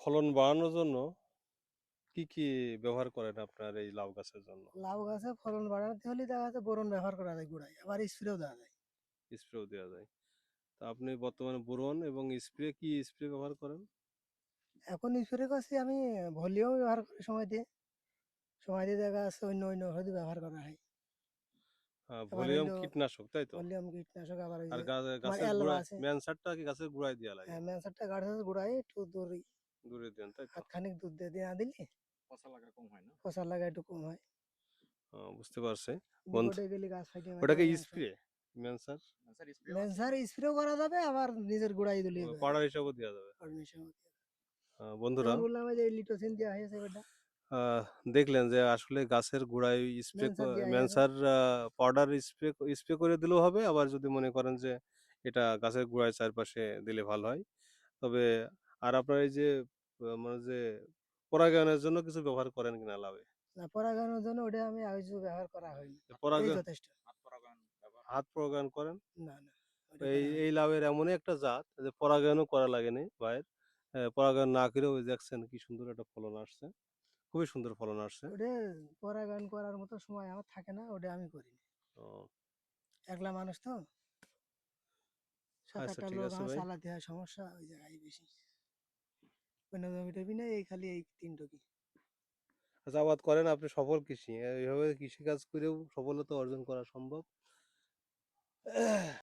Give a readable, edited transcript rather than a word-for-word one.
ফলন বাড়ানোর জন্য কি ব্যবহার করেন আপনার এই লাউ গাছের জন্য? লাউ গাছে ফলন বাড়াতে হলে দেখা যাচ্ছে বোরন ব্যবহার করা যায় গোড়ায়, আবার স্প্রেও দেওয়া যায়। স্প্রেও দেওয়া যায়। তো আপনি বর্তমানে বোরন এবং কি স্প্রে ব্যবহার করেন? এখন স্প্রে করছি আমি, ভলিউম ব্যবহার করি সময় দিয়ে দেখা যাচ্ছে অন্য অন্য ওষুধ ব্যবহার করা হয়। আবার ভলিউম হইলো কীটনাশক, তাই তো? ভলিউম কীটনাশক, আবার ওই আর যে তোমার গাছের অ্যালবা গোড়ায় আছে। ম্যানসারটা কি গাছের গোড়ায় দেওয়া লাগে? হ্যাঁ, ম্যানসারটা গাছের গোড়ায় একটু দূর, দূরে দেন, তাই তো? হাত খানিক দুধ দিয়ে দেওয়া দিলে পচা লাগা একটু কম হয়। বুঝতে পারছি। বন্ধু, বিপদে গেলে গাছ ফাইটে মাইটে ওটাকে অনেক সময়। স্প্রে ম্যানসার ম্যানসার স্প্রেও করা যাবে, আবার নিজের গোড়ায় দিলেও দেওয়া পাউডার যাবে। হিসাবেও দেওয়া যাবে। অর্ডিনেশন মতো। বন্ধুরা, যেমন বললাম এই যে লিটোসিন দেওয়া হয়েছে ওটা, আহ, দেখলেন যে আসলে গাছের গোড়ায় ম্যানসার দেওয়া হয়েছে। ম্যানসার পাউডার স্প্রে করে দিলেও হবে, আবার যদি মনে করেন যে এটা গাছের গোড়ায় চারপাশে দিলে ভালো হয়। তবে আর আপনার এই যে মানে যে পরাগায়নের জন্য কিছু ব্যবহার করেন কিনা লাভে? না, পরাগায়নের জন্য ওটা আমি আগে কিছু ব্যবহার করা হয়নি। এই পরাগায়ন যথেষ্ট। হাত পরাগায়ন করেন? না না, ওটা এই করা এই হয়নি। লাউয়ের এমনই একটা জাত যে পরাগায়নও করা লাগেনি ভাইয়ের। পরাগায়ন না করেও ওই দেখছেন কি সুন্দর একটা ফলন আসছে, খুবই সুন্দর ফলন আসছে। ওটা পরাগায়ন করার মতো সময় আমার থাকে না, ওটা আমি করিনি। ও, একলা মানুষ তো, সাত আচ্ছা, আটটা ঠিক লোক আছে আমার ভাই। চালাতে হয়, সমস্যা ওই জায়গায় বেশি। কোনো জমি টমি নেই, এই খালি এই তিনটুকি। চাষাবাদ করেন, আপনি সফল কৃষি, এইভাবে কৃষিকাজ করেও সফলতা অর্জন করা সম্ভব।